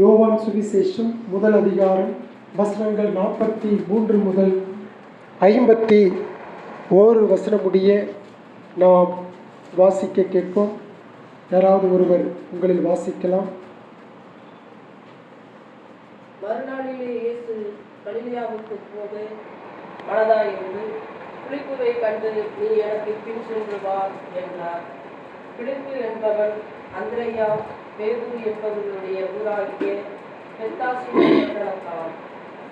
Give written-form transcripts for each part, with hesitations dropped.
யோவான் சுவிசேஷம் முதல் அதிகாரம் வசனங்கள் 43 முதல் 51 வசனம் முடிய நாம் வாசிக்க கேட்போம். யாராவது ஒருவர் உங்களில் வாசிக்கலாம். மறுநாளிலே இயேசு கலிலேயாவுக்கு போக மனதாயிருந்து பிலிப்புவை கண்டு, நீ எனக்கு பின் சென்று வா என்றார். பிலிப்பு என்பவன் அந்திரேயா பேதுரு என்பவர்களுடைய ஊராகிய பெத்தாசிதான்.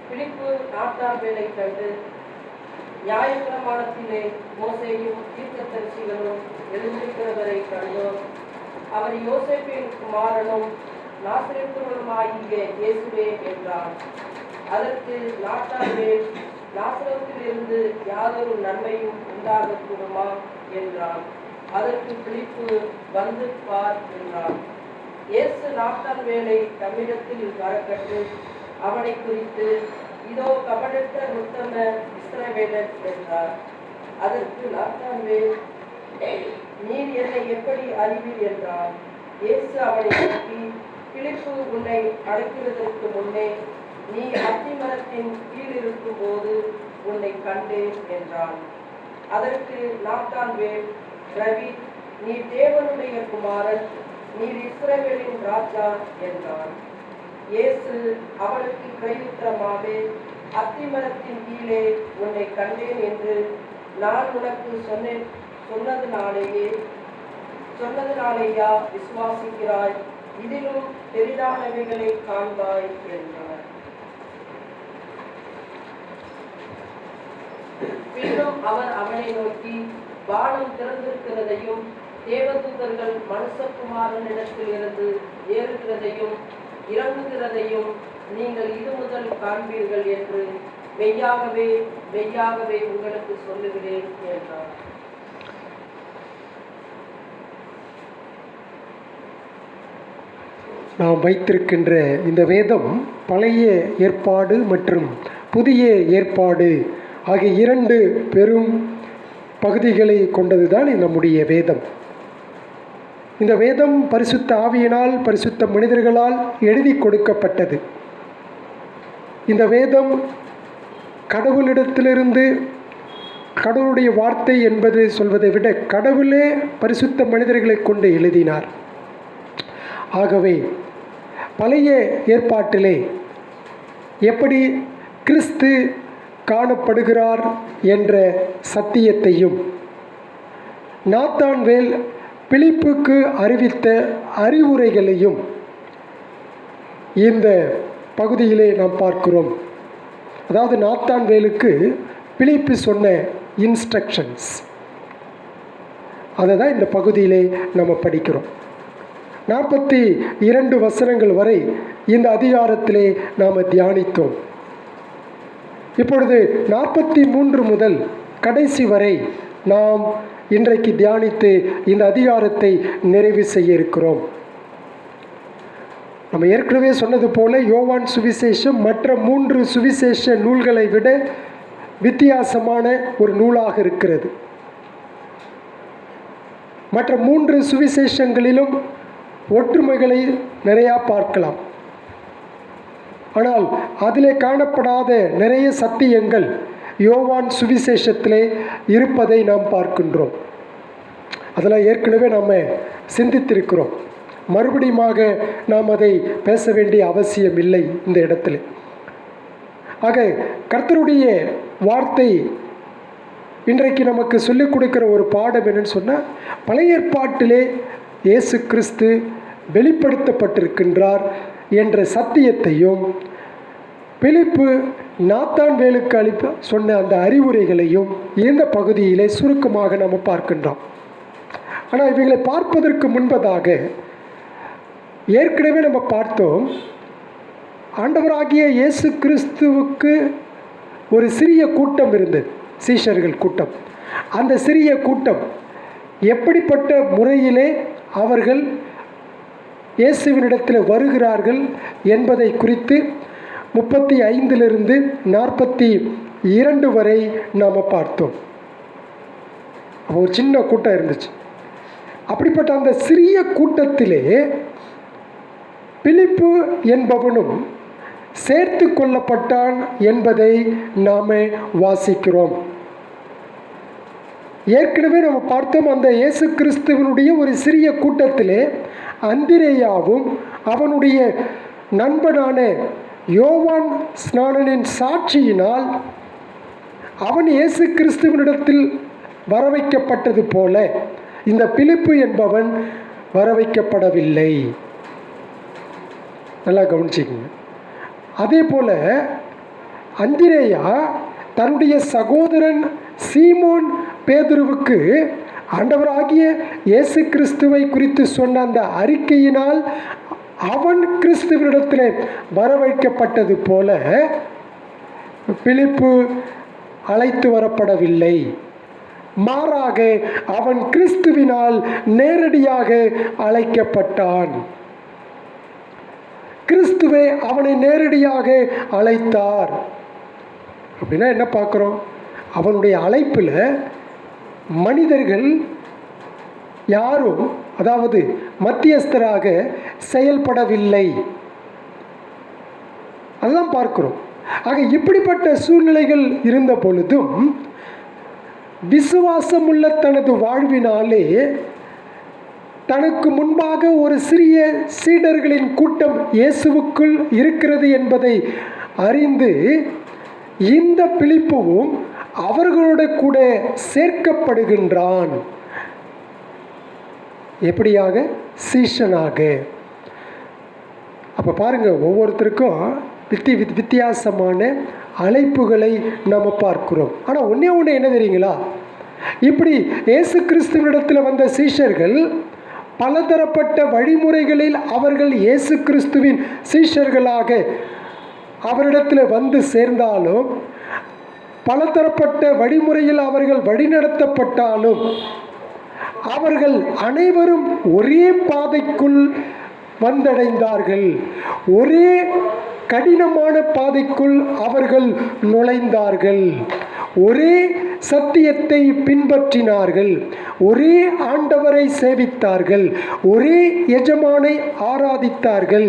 பிலிப்பு நாட்டார்வேலை கண்டு, நியாயப்பிரமாணத்திலே மோசேயும் தீர்க்கதரிசிகளும் எழுந்திருக்கிறவரை கண்டோம். அவர் யோசேப்பின் குமாரனும் நாசரேத்தருமாகிய இயேசுவே என்றார். அதற்கு நாட்டார்வேல், நாசரேத்திலிருந்து யாதொரு நன்மையும் உண்டாகக்கூடுமா என்றார். அதற்கு பிலிப்பு, வந்து பார் என்றார். இயேசு நாட்டார்வேலை தம்மிடத்தில் வரக்கட்டு அவனை குறித்து, இதோ கபடற்ற உத்தம இஸ்ரவேலன் என்றார். அதற்கு நாட்டார்வேல், நீர் என்னை எப்படி அறிவீர் என்றார். இயேசு அவனை நோக்கி, பிலிப்பு உன்னை அழைக்கிறதற்கு முன்னே நீ அத்திமரத்தின் கீழ் இருக்கும் போது உன்னை கண்டேன் என்றான். அதற்கு நாட்டார்வேல், ரவி, நீ தேவனுடைய குமாரன், நீர் இஸ்ரவேலின் ராஜா என்றான். இயேசு அவனுக்கு பிரயுத்தரமாக, அத்திமரத்தின் கீழே உன்னை கண்டேன் என்று நான் உனக்கு சொன்னதுனாலேயா விசுவாசிக்கிறாய்? இதிலும் பெரிதானவைகளை காண்பாய் என்றார். பின்னும் அவர் அவனை நோக்கி, வானம் திறந்திருக்கிறதையும் தேவதூதர்கள் மனுஷகுமாரனிடத்தில் இருந்து ஏறுகிறதையும் இறங்குகிறதையும் நீங்கள் இது முதல் காண்பீர்கள் என்று மெய்யாகவே மெய்யாகவே உங்களுக்கு சொல்லுகிறேன் என்றார். நாம் வைத்திருக்கின்ற இந்த வேதம் பழைய ஏற்பாடு மற்றும் புதிய ஏற்பாடு ஆகிய இரண்டு பெரும் பகுதிகளை கொண்டதுதான் நம்முடைய வேதம். இந்த வேதம் பரிசுத்த ஆவியினால், பரிசுத்த மனிதர்களால் எழுதி கொடுக்கப்பட்டது. இந்த வேதம் கடவுளிடத்திலிருந்து, கடவுளுடைய வார்த்தை என்பது சொல்வதை விட கடவுளே பரிசுத்த மனிதர்களை கொண்டு எழுதினார். ஆகவே பழைய ஏற்பாட்டிலே எப்படி கிறிஸ்து காணப்படுகிறார் என்ற சத்தியத்தையும், நாத்தான்வேல் பிலிப்புக்கு அறிவித்த அறிவுரைகளையும் இந்த பகுதியிலே நாம் பார்க்கிறோம். அதாவது நாத்தான்வேலுக்கு பிலிப்பு சொன்ன இன்ஸ்ட்ரக்ஷன்ஸ், அதை தான் இந்த பகுதியிலே நம்ம படிக்கிறோம். 42 வசனங்கள் வரை இந்த அதிகாரத்திலே நாம் தியானித்தோம். இப்பொழுது 43 முதல் கடைசி வரை நாம் இன்றைக்கு தியானித்து இந்த அதிகாரத்தை நிறைவு செய்ய இருக்கிறோம். நம்ம ஏற்கனவே சொன்னது போல யோவான் சுவிசேஷம் மற்ற 3 சுவிசேஷ நூல்களை விட வித்தியாசமான ஒரு நூலாக இருக்கிறது. மற்ற 3 சுவிசேஷங்களிலும் ஒற்றுமைகளை நிறையா பார்க்கலாம். ஆனால் அதிலே காணப்படாத நிறைய சத்தியங்கள் யோவான் சுவிசேஷத்திலே இருப்பதை நாம் பார்க்கின்றோம். அதெல்லாம் ஏற்கனவே நாம் சிந்தித்திருக்கிறோம். மறுபடியுமாக நாம் அதை பேச வேண்டிய அவசியம் இல்லை இந்த இடத்துல. ஆக கர்த்தருடைய வார்த்தை இன்றைக்கு நமக்கு சொல்லிக் கொடுக்கிற ஒரு பாடம் என்னன்னு சொன்னால், பழைய ஏற்பாட்டிலே இயேசு கிறிஸ்து வெளிப்படுத்தப்பட்டிருக்கின்றார் என்ற சத்தியத்தையும், பிலிப்பு நாத்தான்வேலுக்கு சொன்ன அந்த அறிவுரைகளையும் இந்த பகுதியிலே சுருக்கமாக நாம் பார்க்கின்றோம். ஆனால் இவைகளை பார்ப்பதற்கு முன்பதாக ஏற்கனவே நம்ம பார்த்தோம், ஆண்டவராகிய இயேசு கிறிஸ்துவுக்கு ஒரு சிறிய கூட்டம் இருந்தது, சீஷர்கள் கூட்டம். அந்த சிறிய கூட்டம் எப்படிப்பட்ட முறையிலே அவர்கள் இயேசுவினிடத்தில் வருகிறார்கள் என்பதை குறித்து 35 42 வரை நாம் பார்த்தோம். ஒரு சின்ன கூட்டம் இருந்துச்சு. அப்படிப்பட்ட அந்த சிறிய கூட்டத்திலே பிலிப்பு என்பவனும் சேர்த்து கொள்ளப்பட்டான் என்பதை நாம் வாசிக்கிறோம். ஏற்கனவே நம்ம பார்த்தோம், அந்த இயேசு கிறிஸ்துவனுடைய ஒரு சிறிய கூட்டத்திலே அந்திரேயாவும் அவனுடைய நண்பனான யோவான் ஸ்நானனின் சாட்சியினால் அவன் இயேசு கிறிஸ்துவனிடத்தில் வரவைக்கப்பட்டது போல இந்த பிலிப்பு என்பவன் வரவைக்கப்படவில்லை. நல்லா கவனிச்சிக்கங்க. அதே போல அந்திரேயா தன்னுடைய சகோதரன் சீமோன் பேதுருவுக்கு ஆண்டவராகிய இயேசு கிறிஸ்துவை குறித்து சொன்ன அந்த அறிக்கையினால் அவன் கிறிஸ்துவனிடத்தில் வரவைக்கப்பட்டது போல பிலிப்பு அழைத்து வரப்படவில்லை. மாறாக அவன் கிறிஸ்துவினால் நேரடியாக அழைக்கப்பட்டான். கிறிஸ்துவே அவனை நேரடியாக அழைத்தார். அப்படின்னா என்ன பார்க்குறோம்? அவனுடைய அழைப்பில் மனிதர்கள் யாரும், அதாவது மத்தியஸ்தராக செயல்படவில்லை. அதுதான் பார்க்கிறோம். ஆக இப்படிப்பட்ட சூழ்நிலைகள் இருந்த பொழுதும் விசுவாசமுள்ள தனது வாழ்வினாலே தனக்கு முன்பாக ஒரு சிறிய சீடர்களின் கூட்டம் இயேசுவுக்குள் இருக்கிறது என்பதை அறிந்து இந்த பிலிப்புவும் அவர்களோட கூட சேர்க்கப்படுகின்றான். எப்படியாக? சீஷனாக. அப்போ பாருங்கள், ஒவ்வொருத்தருக்கும் வித்தியாசமான அழைப்புகளை நம்ம பார்க்கிறோம். ஆனால் ஒன்று என்ன தெரியுங்களா? இப்படி இயேசு கிறிஸ்துவினிடத்தில் வந்த சீஷர்கள் பலதரப்பட்ட வழிமுறைகளில் அவர்கள் இயேசு கிறிஸ்துவின் சீஷர்களாக அவரிடத்தில் வந்து சேர்ந்தாலும், பலதரப்பட்ட வழிமுறையில் அவர்கள் வழிநடத்தப்பட்டாலும், அவர்கள் அனைவரும் ஒரே பாதைக்குள் வந்தடைந்தார்கள். ஒரே கடினமான பாதைக்குள் அவர்கள் நுழைந்தார்கள். ஒரே சத்தியத்தை பின்பற்றினார்கள். ஒரே ஆண்டவரை சேவித்தார்கள். ஒரே எஜமானை ஆராதித்தார்கள்.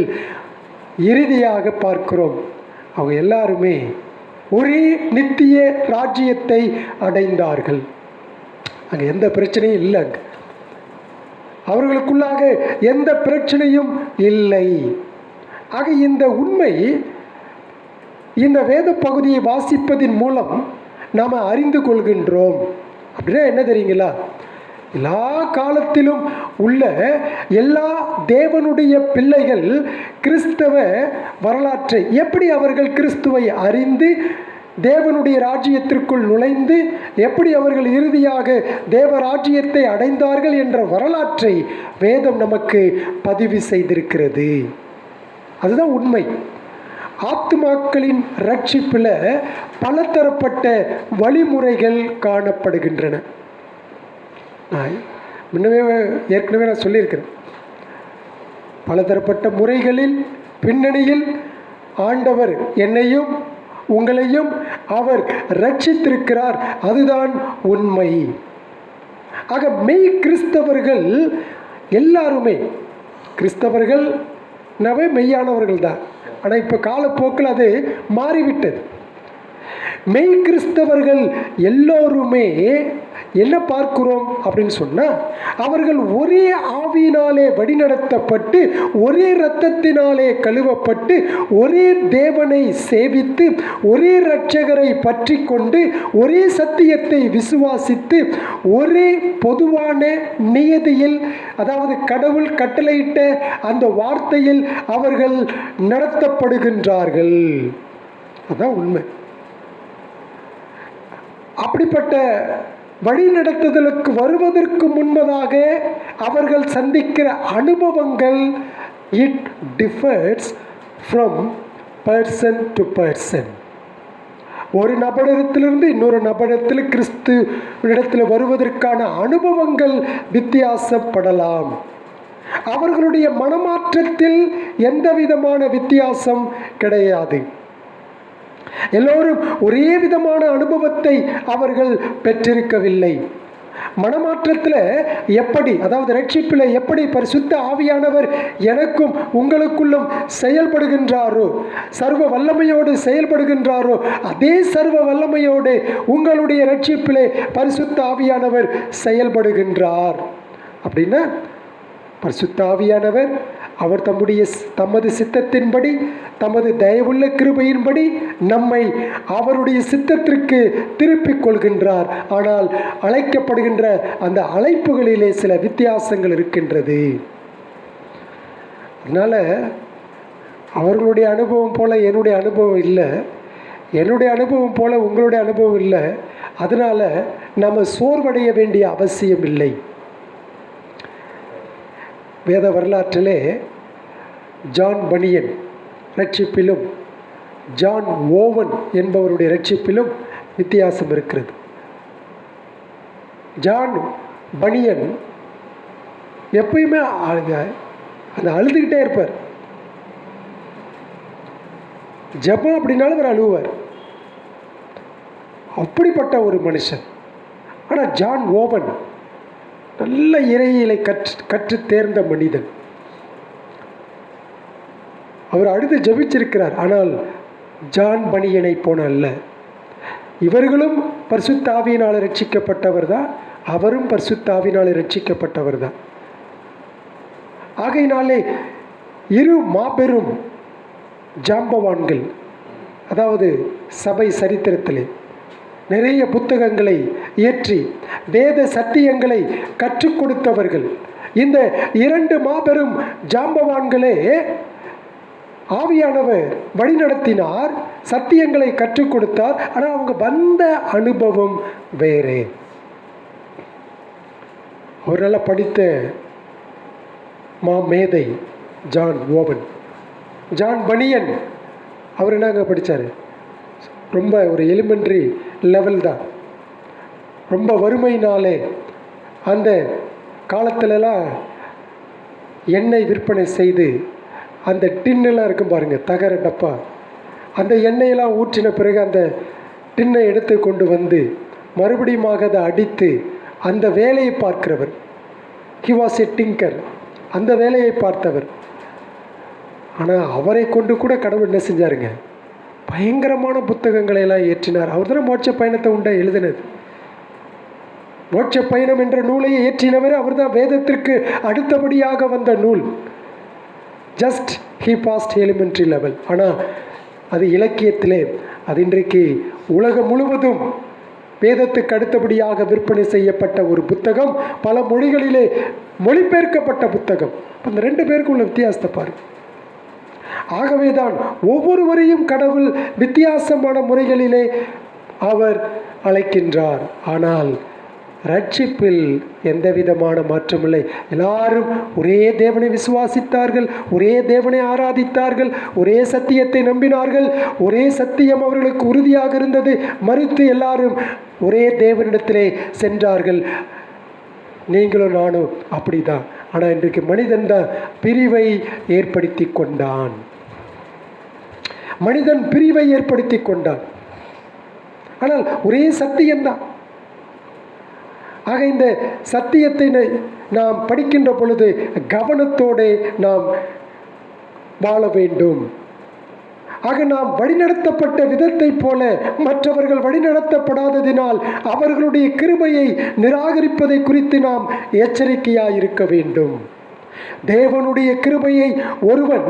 இறுதியாக பார்க்கிறோம், அவங்க எல்லாருமே ஒரே நித்திய ராஜ்யத்தை அடைந்தார்கள். அங்கே எந்த பிரச்சனையும் இல்லை. அவர்களுக்குள்ளாக எந்த பிரச்சனையும் இல்லை. ஆக இந்த உண்மை இந்த வேத பகுதியை வாசிப்பதின் மூலம் நாம் அறிந்து கொள்கின்றோம். அப்படின்னா என்ன தெரியுங்களா? எல்லா காலத்திலும் உள்ள எல்லா தேவனுடைய பிள்ளைகள் கிறிஸ்தவ வரலாற்றை எப்படி அவர்கள் கிறிஸ்துவை அறிந்து தேவனுடைய ராஜ்யத்திற்குள் நுழைந்து எப்படி அவர்கள் இறுதியாக தேவ ராஜ்யத்தை அடைந்தார்கள் என்ற வரலாற்றை வேதம் நமக்கு பதிவு செய்திருக்கிறது. அதுதான் உண்மை. ஆத்துமாக்களின் ரட்சிப்பில் பலதரப்பட்ட வழிமுறைகள் காணப்படுகின்றன. ஏற்கனவே நான் சொல்லியிருக்கிறேன், பலதரப்பட்ட முறைகளில் பின்னணியில் ஆண்டவர் என்னையும் உங்களையும் அவர் ரட்சித்திருக்கிறார். அதுதான் உண்மை. ஆக மெய் கிறிஸ்தவர்கள் எல்லாருமே கிறிஸ்தவர்கள் மெய்யானவர்கள் தான். ஆனால் இப்போ காலப்போக்கில் அது மாறிவிட்டது. மெய் கிறிஸ்தவர்கள் எல்லோருமே என்ன பார்க்கிறோம் அப்படின்னு சொன்னால், அவர்கள் ஒரே ஆவியினாலே வழிநடத்தப்பட்டு ஒரே இரத்தத்தினாலே கழுவப்பட்டு ஒரே தேவனை சேவித்து ஒரே இரட்சகரை பற்றி கொண்டு ஒரே சத்தியத்தை விசுவாசித்து ஒரே பொதுவான நியதியில், அதாவது கடவுள் கட்டளையிட்ட அந்த வார்த்தையில் அவர்கள் நடத்தப்படுகின்றார்கள். அதுதான் உண்மை. அப்படிப்பட்ட வழிநடத்துதலுக்கு வருவதற்கு முன்பதாக அவர்கள் சந்திக்கிற அனுபவங்கள் it differs from person to person. ஒரு நபரிடத்திலிருந்து இன்னொரு நபரிடத்தில் கிறிஸ்து இடத்தில் வருவதற்கான அனுபவங்கள் வித்தியாசப்படலாம். அவர்களுடைய மனமாற்றத்தில் எந்த விதமான வித்தியாசம் கிடையாது. எல்லோரும் ஒரே விதமான அனுபவத்தை அவர்கள் பெற்றிருக்கவில்லை. மனமாற்றத்தில் எப்படி, அதாவது ரட்சிப்பில் எப்படி பரிசுத்த ஆவியானவர் எனக்கும் உங்களுக்குள்ளும் செயல்படுகின்றாரோ, சர்வ வல்லமையோடு செயல்படுகின்றாரோ, அதே சர்வ வல்லமையோடு உங்களுடைய ரட்சிப்பிலே பரிசுத்த ஆவியானவர் செயல்படுகின்றார். அப்படின்னா பரிசுத்த ஆவியானவர் அவர் தமது சித்தத்தின்படி, தமது தயவுள்ள கிருபையின்படி நம்மை அவருடைய சித்தத்திற்கு திருப்பிக் கொள்கின்றார். ஆனால் அழைக்கப்படுகின்ற அந்த அழைப்புகளிலே சில வித்தியாசங்கள் இருக்கின்றது. அதனால் அவர்களுடைய அனுபவம் போல என்னுடைய அனுபவம் இல்லை, என்னுடைய அனுபவம் போல உங்களுடைய அனுபவம் இல்லை. அதனால் நம்ம சோர்வடைய வேண்டிய அவசியம் இல்லை. வேத வரலாற்றிலே ஜான் பனியன் ரட்சிப்பிலும் ஜான் ஓவன் என்பவருடைய ரட்சிப்பிலும் வித்தியாசம் இருக்கிறது. ஜான் பனியன் எப்பயுமே அந்த அழுதுகிட்டே இருப்பார். ஜெபம் அப்படின்னாலும் அவர் அழுவார். அப்படிப்பட்ட ஒரு மனுஷன். ஆனால் ஜான் ஓவன் நல்ல இறையியலை கற்று தேர்ந்த மனிதன். அவர் அழுது ஜெபிச்சிருக்கிறார். ஆனால் ஜான் பனியனை போன அல்ல. இவர்களும் பரிசுத்த ஆவியினால் ரட்சிக்கப்பட்டவர் தான், அவரும் பரிசுத்த ஆவியினால் ரட்சிக்கப்பட்டவர் தான். ஆகையினாலே இரு மாபெரும் ஜாம்பவான்கள், அதாவது சபை சரித்திரத்திலே நிறைய புத்தகங்களை இயற்றி வேத சத்தியங்களை கற்றுக் கொடுத்தவர்கள். இந்த இரண்டு மாபெரும் ஜாம்பவான்களே ஆவியானவர் வழிநடத்தினார், சத்தியங்களை கற்றுக் கொடுத்தார். ஆனால் அவங்க வந்த அனுபவம் வேறே. ஒரு நல்ல படித்த மேதை ஜான் ஓவன். ஜான் பனியன் அவர் என்னங்க படித்தார்? ரொம்ப ஒரு எலிமெண்ட்ரி லெவல் தான். ரொம்ப வறுமையினாலே அந்த காலத்திலலாம் எண்ணெய் விற்பனை செய்து அந்த டின்னெல்லாம் இருக்கும் பாருங்கள், தகர டப்பா, அந்த எண்ணெயெல்லாம் ஊற்றின பிறகு அந்த டின்னை எடுத்து கொண்டு வந்து மறுபடியும் அதை அடித்து அந்த வேலையை பார்க்கிறவர். ஹி வாஸ் எ டிங்கர், அந்த வேலையை பார்த்தவர். ஆனால் அவரை கொண்டு கூட கடவுள் என்ன செஞ்சாருங்க? பயங்கரமான புத்தகங்களை எல்லாம் ஏற்றினார். அவர் தானே மோட்ச பயணத்தை உண்டை எழுதினது. மோட்ச பயணம் என்ற நூலையை ஏற்றினவர் அவர் தான். வேதத்திற்கு அடுத்தபடியாக வந்த நூல். Just he past elementary level. ஆனால் அது இலக்கியத்திலே அது இன்றைக்கு உலகம் முழுவதும் வேதத்துக்கு அடுத்தபடியாக விற்பனை செய்யப்பட்ட ஒரு புத்தகம், பல மொழிகளிலே மொழிபெயர்க்கப்பட்ட புத்தகம். அந்த ரெண்டு பேருக்கு உள்ள வித்தியாசத்தை பாருங்கள். ஆகவேதான் ஒவ்வொருவரையும் கடவுள் வித்தியாசமான முறைகளிலே அவர் அழைக்கின்றார். ஆனால் ரட்சிப்பில் எந்த விதமான மாற்றமில்லை. எல்லாரும் ஒரே தேவனை விசுவாசித்தார்கள், ஒரே தேவனை ஆராதித்தார்கள், ஒரே சத்தியத்தை நம்பினார்கள், ஒரே சத்தியம் அவர்களுக்கு உறுதியாக இருந்தது. மறுத்து எல்லாரும் ஒரே தேவனிடத்திலே சென்றார்கள். நீங்களும் நானும் அப்படிதான். ஆனால் இன்றைக்கு மனிதன் தான் பிரிவை ஏற்படுத்தி கொண்டான். மனிதன் பிரிவை ஏற்படுத்தி கொண்டான். ஆனால் ஒரே சத்தியம்தான். ஆக இந்த சத்தியத்தை நாம் படிக்கின்ற பொழுது கவனத்தோடு நாம் வாழ வேண்டும். ஆக நாம் வழிநடத்தப்பட்ட விதத்தை போல மற்றவர்கள் வழிநடத்தப்படாததினால் அவர்களுடைய கிருபையை நிராகரிப்பதை குறித்து நாம் எச்சரிக்கையாய் இருக்க வேண்டும். தேவனுடைய கிருபையை ஒருவன்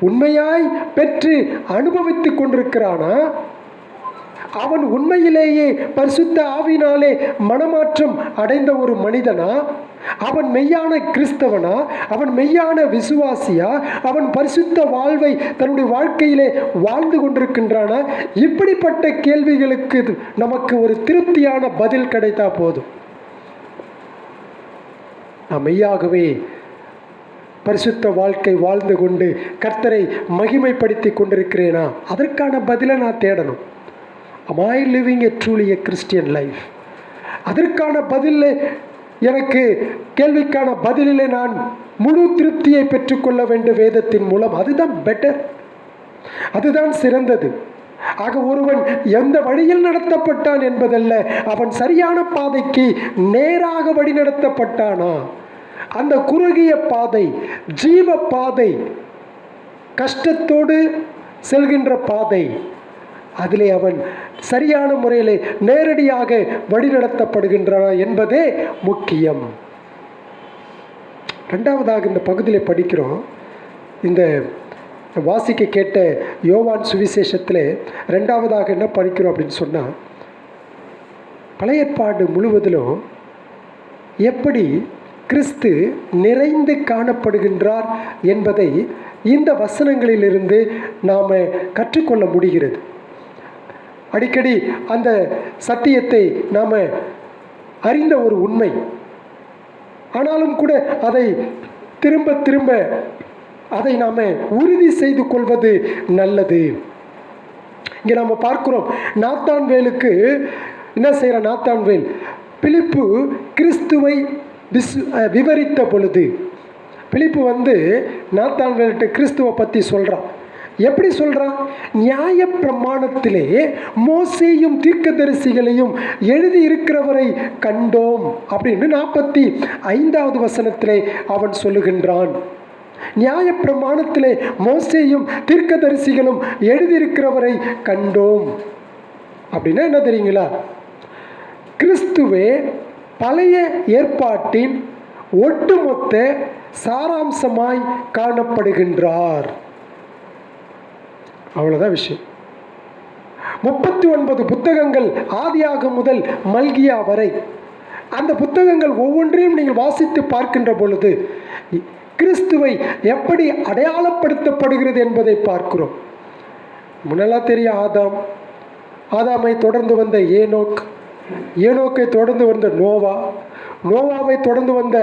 உண்மையாய் பெற்று அனுபவித்துக் கொண்டிருக்கிறானா? அவன் உண்மையிலேயே பரிசுத்த ஆவியினாலே மனமாற்றம் அடைந்த ஒரு மனிதனா? அவன் மெய்யான கிறிஸ்தவனா? அவன் மெய்யான விசுவாசியா? அவன் பரிசுத்த வாழ்வை தன்னுடைய வாழ்க்கையிலே வாழ்ந்து கொண்டிருக்கின்றானா? இப்படிப்பட்ட கேள்விகளுக்கு நமக்கு ஒரு திருப்தியான பதில் கிடைத்தா போதும். நான் மெய்யாகவே பரிசுத்த வாழ்க்கை வாழ்ந்து கொண்டு கர்த்தரை மகிமைப்படுத்தி கொண்டிருக்கிறேனா? அதற்கான பதிலை நான் தேடணும். Am I living a truly a Christian life? அதற்கான பதில் எனக்கு கேள்விக்கான பதிலிலே நான் முழு திருப்தியை பெற்றுக்கொள்ள வேண்டும் வேதத்தின் மூலம். அதுதான் பெட்டர், அதுதான் சிறந்தது. ஆக ஒருவன் எந்த வழியில் நடத்தப்பட்டான் என்பதல்ல, அவன் சரியான பாதைக்கு நேராக வழி நடத்தப்பட்டானா? அந்த குறுகிய பாதை, ஜீவ பாதை, கஷ்டத்தோடு செல்கின்ற பாதை, அதிலே அவன் சரியான முறையில் நேரடியாக வழிநடத்தப்படுகின்றன என்பதே முக்கியம். ரெண்டாவதாக இந்த பகுதியில் படிக்கிறோம், இந்த வாசிக்க கேட்ட யோவான் சுவிசேஷத்தில் ரெண்டாவதாக என்ன படிக்கிறோம் அப்படின்னு சொன்னால், பழைய ஏற்பாடு முழுவதிலும் எப்படி கிறிஸ்து நிறைந்து காணப்படுகின்றார் என்பதை இந்த வசனங்களிலிருந்து நாம் கற்றுக்கொள்ள முடிகிறது. அடிக்கடி அந்த சத்தியத்தை நாம் அறிந்த ஒரு உண்மை, ஆனாலும் கூட அதை திரும்ப திரும்ப அதை நாம் உறுதி செய்து கொள்வது நல்லது. இங்கே நாம் பார்க்கிறோம், நாத்தான்வேலுக்கு என்ன செய்கிற நாத்தான்வேல், பிலிப்பு கிறிஸ்துவை விவரித்த பொழுது, பிலிப்பு நாத்தான்வேல்கிட்ட கிறிஸ்துவை பற்றி சொல்கிறான். எப்படி சொல்கிறான்? நியாய பிரமாணத்திலே மோசேயும் தீர்க்கதரிசிகளையும் எழுதி இருக்கிறவரை கண்டோம் அப்படின்னு 45வது வசனத்திலே அவன் சொல்லுகின்றான். நியாய பிரமாணத்திலே மோசேயும் தீர்க்கதரிசிகளும் எழுதியிருக்கிறவரை கண்டோம் அப்படின்னா என்ன தெரியுங்களா? கிறிஸ்துவே பழைய ஏற்பாட்டின் ஒட்டுமொத்த சாராம்சமாய் காணப்படுகின்றார். அவ்வளோதான் விஷயம். 39 புத்தகங்கள் ஆதியாகம் முதல் மல்கியா வரை, அந்த புத்தகங்கள் ஒவ்வொன்றையும் நீங்கள் வாசித்து பார்க்கின்ற பொழுது கிறிஸ்துவை எப்படி அடையாளப்படுத்தப்படுகிறது என்பதை பார்க்கிறோம். முன்னெல்லாம் தெரியும் ஆதாமை தொடர்ந்து வந்த ஏனோக், ஏனோக்கை தொடர்ந்து வந்த நோவா, நோவாவை தொடர்ந்து வந்த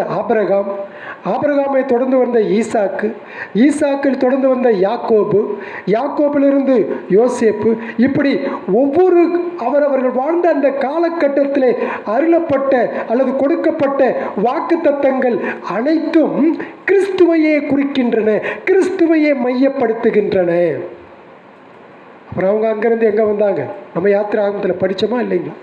ஆபிரகாமை தொடர்ந்து வந்த ஈசாக்கில் தொடர்ந்து வந்த யாக்கோபு, யாக்கோபிலிருந்து யோசேப்பு. இப்படி ஒவ்வொரு அவர்கள் வாழ்ந்த அந்த காலகட்டத்திலே அருளப்பட்ட அல்லது கொடுக்கப்பட்ட வாக்குத்தத்தங்கள் அனைத்தும் கிறிஸ்துவையே குறிக்கின்றன, கிறிஸ்துவையே மையப்படுத்துகின்றன. அப்புறம் அவங்க அங்கேருந்து எங்கே வந்தாங்க? நம்ம யாத்திராகமத்தில் படித்தோமா இல்லைங்களா?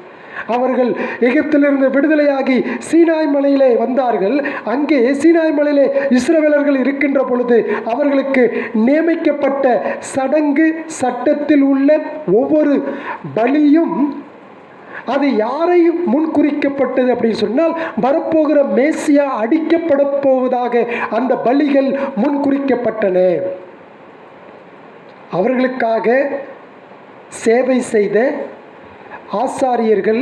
அவர்கள் எகிப்திலிருந்து விடுதலையாகி சீனாய் மலையிலே வந்தார்கள். அங்கே சீனாய் மலையிலே இஸ்ரவேலர்கள் இருக்கின்ற பொழுது அவர்களுக்கு நியமிக்கப்பட்ட சடங்கு சட்டத்தில் உள்ள ஒவ்வொரு பலியும் அது யாரை முன்குறிக்கப்பட்டது அப்படின்னு சொன்னால், வரப்போகிற மேசியா அடிக்கப்பட போவதாக அந்த பலிகள் முன்குறிக்கப்பட்டன. அவர்களுக்காக சேவை செய்த ஆசாரியர்கள்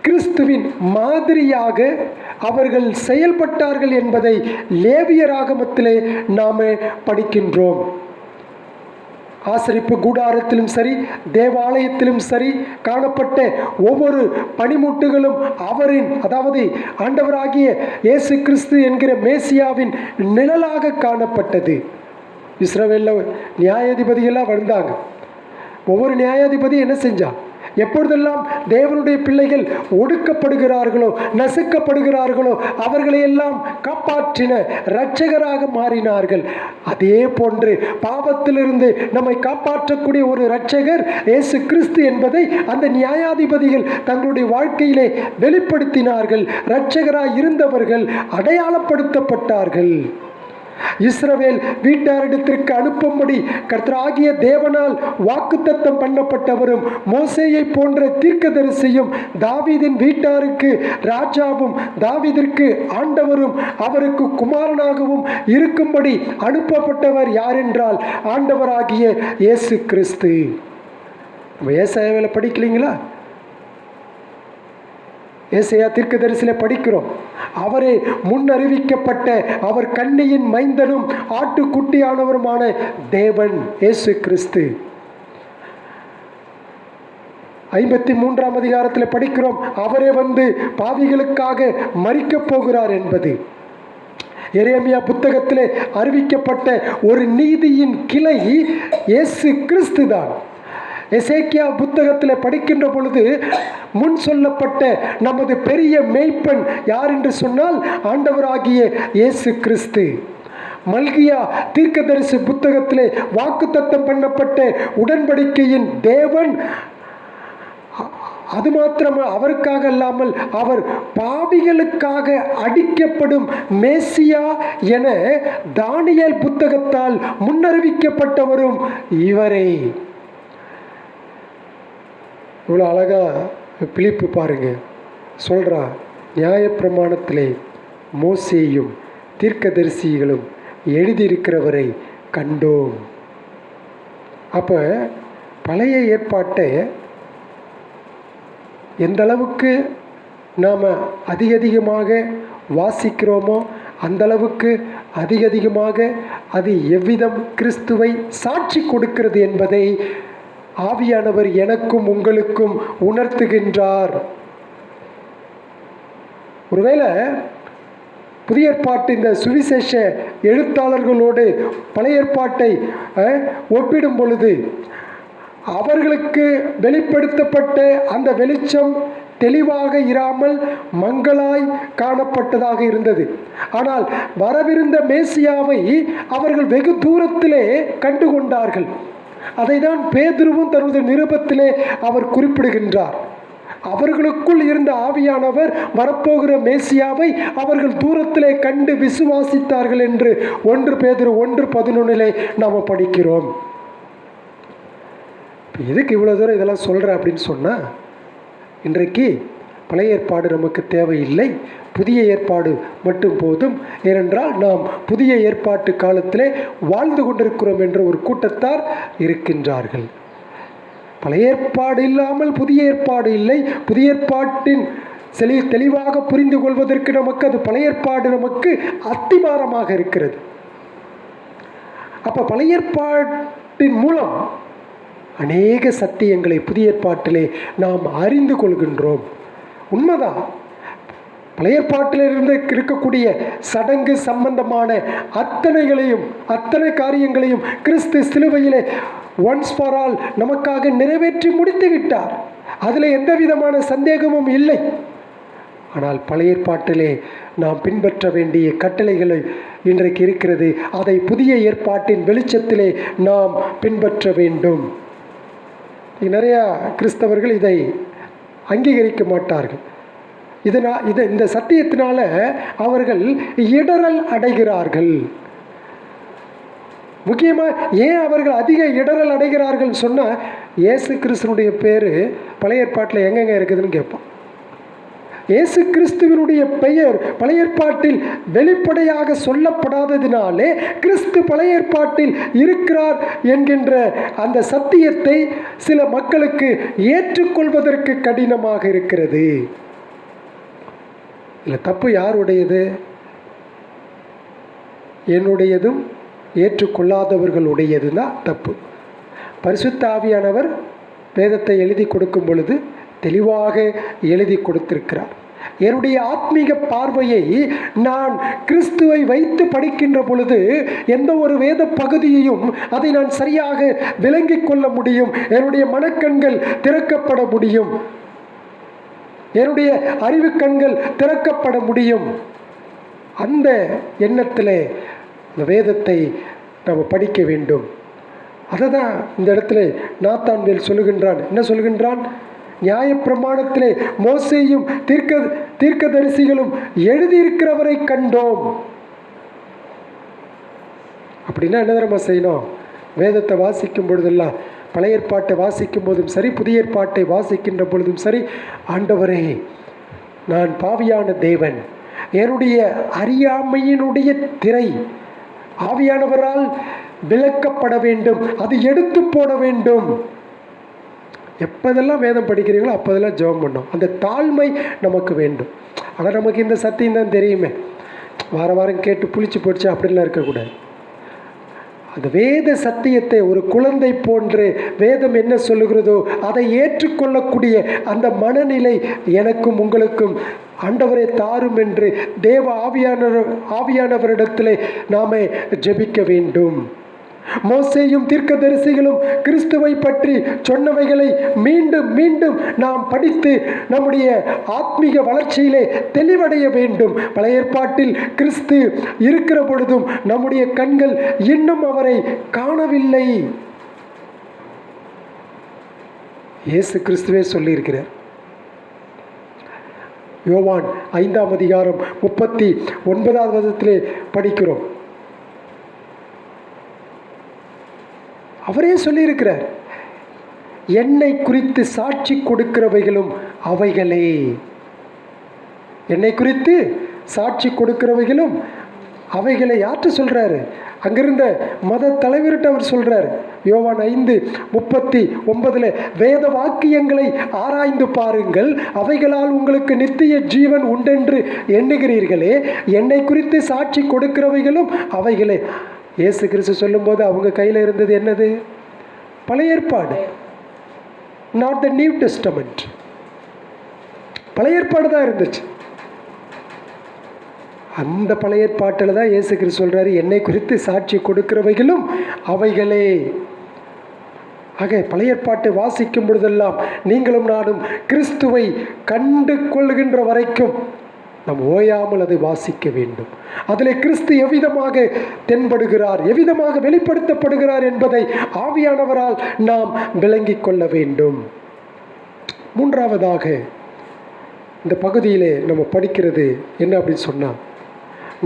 கிறிஸ்துவின் மாதிரியாக அவர்கள் செயல்பட்டார்கள் என்பதை லேவியராகமத்திலே நாம் படிக்கின்றோம். ஆசரிப்பு கூடாரத்திலும் சரி, தேவாலயத்திலும் சரி காணப்பட்ட ஒவ்வொரு பணிமுட்டுகளும் அவரின், அதாவது ஆண்டவராகிய இயேசு கிறிஸ்து என்கிற மேசியாவின் நிழலாக காணப்பட்டது. இஸ்ரவேலில் நியாயாதிபதிகளாக வந்தாங்க. ஒவ்வொரு நியாயாதிபதி என்ன செஞ்சான்? எப்பொழுதெல்லாம் தேவனுடைய பிள்ளைகள் ஒடுக்கப்படுகிறார்களோ, நசுக்கப்படுகிறார்களோ, அவர்களையெல்லாம் காப்பாற்றின இரட்சகராக மாறினார்கள். அதே போன்று பாவத்திலிருந்து நம்மை காப்பாற்றக்கூடிய ஒரு இரட்சகர் இயேசு கிறிஸ்து என்பதை அந்த நியாயாதிபதிகள் தங்களுடைய வாழ்க்கையிலே வெளிப்படுத்தினார்கள். இரட்சகராய் இருந்தவர்கள் அடையாளப்படுத்தப்பட்டார்கள். இஸ்ரவேல் வீட்டாரிடத்திற்கு அனுப்பும்படி கர்த்தராகிய தேவனால் வாக்குத்தத்தம் பண்ணப்பட்டவரும் மோசேயை போன்ற தீர்க்கதரிசியும் தாவீதின் வீட்டாருக்கு ராஜாவும் தாவீதிற்கு ஆண்டவரும் அவருக்கு குமாரனாகவும் இருக்கும்படி அனுப்பப்பட்டவர் யார் என்றால் ஆண்டவராகிய இயேசு கிறிஸ்து. ஏசாயாவில் படிக்கலீங்களா? ஏசாயா தீர்க்கதரிசியில் படிக்கிறோம், அவரே முன்னறிவிக்கப்பட்ட அவர் கன்னியின் மைந்தனும் ஆட்டுக்குட்டியானவருமான தேவன் இயேசு கிறிஸ்து. 53ஆம் அதிகாரத்தில் படிக்கிறோம், அவரே பாவிகளுக்காக மரிக்கப் போகிறார் என்பது. எரேமியா புத்தகத்திலே அறிவிக்கப்பட்ட ஒரு நீதியின் கிளை இயேசு கிறிஸ்து தான். எசேக்கியா புத்தகத்தில் படிக்கின்ற பொழுது முன் சொல்லப்பட்ட நமது பெரிய மேய்ப்பன் யார் என்று சொன்னால் ஆண்டவராகிய இயேசு கிறிஸ்து. மல்கியா தீர்க்கதரிசி புத்தகத்திலே வாக்குத்தத்தம் பண்ணப்பட்ட உடன்படிக்கையின் தேவன் அது மாத்திரம் அவருக்காக அல்லாமல் அவர் பாவிகளுக்காக அடிக்கப்படும் மேசியா என தானியேல் புத்தகத்தால் முன்னறிவிக்கப்பட்டவரும் இவரே. இவ்வளோ அழகா பிலிப்பு பாருங்க சொல்றா, நியாயப்பிரமாணத்திலே மோசேயும் தீர்க்கதரிசிகளும் எழுதியிருக்கிறவரை கண்டோம். அப்போ பழைய ஏற்பாட்டை எந்த அளவுக்கு நாம் அதிகமாக வாசிக்கிறோமோ அந்த அளவுக்கு அதிகமாக அது எவ்விதம் கிறிஸ்துவை சாட்சி கொடுக்கிறது என்பதை ஆவியானவர் எனக்கும் உங்களுக்கும் உணர்த்துகின்றார். ஒருவேளை புதிய ஏற்பாட்டு இந்த சுவிசேஷ எழுத்தாளர்களோடு பழைய ஏற்பாட்டை ஒப்பிடும் பொழுது அவர்களுக்கு வெளிப்படுத்தப்பட்ட அந்த வெளிச்சம் தெளிவாக இராமல் மங்களாய் காணப்பட்டதாக இருந்தது. ஆனால் வரவிருந்த மேசியாவை அவர்கள் வெகு தூரத்திலே கண்டுகொண்டார்கள். அதை தான் பேதுருவும் தனது நிருபத்திலே அவர் குறிப்பிடுகின்றார். அவர்களுக்குள் இருந்த ஆவியானவர் வரப்போகிற மேசியாவை அவர்கள் தூரத்திலே கண்டு விசுவாசித்தார்கள் என்று 1 பேதுரு 1:11 நாம் படிக்கிறோம். எதுக்கு இவ்வளோ தூரம் இதெல்லாம் சொல்கிறேன் அப்படின்னு சொன்னால், இன்றைக்கு பழைய ஏற்பாடு நமக்கு தேவையில்லை, புதிய ஏற்பாடு மட்டும் போதும். ஏனென்றால் நாம் புதிய ஏற்பாட்டு காலத்திலே வாழ்ந்து கொண்டிருக்கிறோம் என்ற ஒரு கூட்டத்தார் இருக்கின்றார்கள். பழைய ஏற்பாடு இல்லாமல் புதிய ஏற்பாடு இல்லை. புதிய ஏற்பாட்டின் தெளிவாக புரிந்து கொள்வதற்கு நமக்கு அது பழைய ஏற்பாடு நமக்கு அத்திவாரமாக இருக்கிறது. அப்போ பழைய ஏற்பாட்டின் மூலம் அநேக சத்தியங்களை புதிய ஏற்பாட்டிலே நாம் அறிந்து கொள்கின்றோம். உண்மைதான், பழைய ஏற்பாட்டிலிருந்து இருக்கக்கூடிய சடங்கு சம்பந்தமான அத்தனை காரியங்களையும் கிறிஸ்து சிலுவையிலே ஒன்ஸ் ஃபார் ஆல் நமக்காக நிறைவேற்றி முடித்து விட்டார். அதில் எந்த விதமான சந்தேகமும் இல்லை. ஆனால் பழைய ஏற்பாட்டிலே நாம் பின்பற்ற வேண்டிய கட்டளைகளை இன்றைக்கு இருக்கிறது. அதை புதிய ஏற்பாட்டின் வெளிச்சத்திலே நாம் பின்பற்ற வேண்டும். நிறையா கிறிஸ்தவர்கள் இதை அங்கீகரிக்க மாட்டார்கள். இந்த சத்தியத்தினால அவர்கள் இடறல் அடைகிறார்கள். முக்கியமாக ஏன் அவர்கள் அதிக இடறல் அடைகிறார்கள் சொன்னால், இயேசு கிறிஸ்துவனுடைய பேர் பழைய ஏற்பாட்டில் எங்கெங்க இருக்குதுன்னு கேட்போம். இயேசு கிறிஸ்துவனுடைய பெயர் பழைய ஏற்பாட்டில் வெளிப்படையாக சொல்லப்படாததினாலே கிறிஸ்து பழைய ஏற்பாட்டில் இருக்கிறார் என்கின்ற அந்த சத்தியத்தை சில மக்களுக்கு ஏற்றுக்கொள்வதற்கு கடினமாக இருக்கிறது. இல்லை, தப்பு யாருடையது? என்னுடையதும் ஏற்றுக்கொள்ளாதவர்களுடையது தான் தப்பு. பரிசுத்த ஆவியானவர் வேதத்தை எழுதி கொடுக்கும் பொழுது தெளிவாக எழுதி கொடுத்திருக்கிறார். என்னுடைய ஆத்மீக பார்வையை நான் கிறிஸ்துவை வைத்து படிக்கின்ற பொழுது எந்த ஒரு வேத பகுதியையும் அதை நான் சரியாக விளங்கிக் கொள்ள முடியும். என்னுடைய மனக்கண்கள் திறக்கப்பட முடியும். என்னுடைய அறிவு கண்கள் திறக்கப்பட முடியும். அந்த எண்ணத்தில் இந்த வேதத்தை நாம் படிக்க வேண்டும். அதை தான் இந்த இடத்துல நாத்தான்வேல் சொல்லுகின்றான். என்ன சொல்லுகின்றான்? நியாயப்பிரமாணத்திலே மோசேயும் தீர்க்கதரிசிகளும் எழுதியிருக்கிறவரை கண்டோம். அப்படின்னா என்ன நம்ம செய்யணும்? வேதத்தை வாசிக்கும் பொழுதெல்லாம், பழைய ஏற்பாட்டை வாசிக்கும் போதும் சரி, புதிய ஏற்பாட்டை வாசிக்கின்ற பொழுதும் சரி, ஆண்டவரே, நான் பாவியான தேவன், என்னுடைய அறியாமையினுடைய திரை ஆவியானவரால் விலக்கப்பட வேண்டும், அது எடுத்து போட வேண்டும். எப்போதெல்லாம் வேதம் படிக்கிறீங்களோ அப்போதெல்லாம் ஜெபம் பண்ணோம். அந்த தாழ்மை நமக்கு வேண்டும். ஆனால் நமக்கு இந்த சத்தியம் தான் தெரியுமே, வாரம் கேட்டு புளிச்சு போச்சு அப்படின்லாம் இருக்கக்கூடாது. அந்த வேத சத்தியத்தை ஒரு குழந்தை போன்று வேதம் என்ன சொல்லுகிறதோ அதை ஏற்றுக்கொள்ளக்கூடிய அந்த மனநிலை எனக்கும் உங்களுக்கும் ஆண்டவரை தாரும் என்று தேவ ஆவியானவரிடத்தில் நாம் ஜெபிக்க வேண்டும். மோசேயும் தீர்க்கதரிசிகளும் கிறிஸ்துவை பற்றி சொன்னவைகளை மீண்டும் மீண்டும் நாம் படித்து நம்முடைய ஆத்மீக வளர்ச்சியிலே தெளிவடைய வேண்டும். பழைய ஏற்பாட்டில் கிறிஸ்து இருக்கிற பொழுதும் நம்முடைய கண்கள் இன்னும் அவரை காணவில்லை. இயேசு கிறிஸ்துவே சொல்லியிருக்கிறார். யோவான் 5ஆம் அதிகாரம் 39வது வசனத்திலே படிக்கிறோம். அவரே சொல்லியிருக்கிறார், என்னை குறித்து சாட்சி கொடுக்கிறவைகளும் அவைகளே. என்னை குறித்து சாட்சி கொடுக்கிறவைகளும் அவைகளை யார்கிட்ட சொல்றாரு? அங்கிருந்த மத தலைவர்கிட்ட அவர் சொல்றார். யோவான் 5:39 வேத வாக்கியங்களை ஆராய்ந்து பாருங்கள், அவைகளால் உங்களுக்கு நித்திய ஜீவன் உண்டென்று எண்ணுகிறீர்களே, என்னை குறித்து சாட்சி கொடுக்கிறவைகளும் அவைகளே. இயேசு கிறிஸ்து சொல்லும்போது அவங்க கையில் இருந்தது என்னது? பழைய ஏற்பாடு, நாட் த நியூ டெஸ்டமெண்ட். பழைய ஏற்பாடு தான் இருந்துச்சு. அந்த பழைய ஏற்பாட்டில் தான் இயேசு கிறிஸ்து சொல்கிறாரு, என்னை குறித்து சாட்சி கொடுக்கிறவைகளும் அவைகளே. ஆக பழைய ஏற்பாட்டை வாசிக்கும் பொழுதெல்லாம் நீங்களும் நானும் கிறிஸ்துவை கண்டு கொள்கின்ற வரைக்கும் நாம் ஓயாமல் அதை வாசிக்க வேண்டும். அதில் கிறிஸ்து எவ்விதமாக தென்படுகிறார், எவ்விதமாக வெளிப்படுத்தப்படுகிறார் என்பதை ஆவியானவரால் நாம் விளங்கிக் கொள்ள வேண்டும். மூன்றாவதாக இந்த பகுதியிலே நம்ம படிக்கிறது என்ன அப்படின்னு சொன்னால்,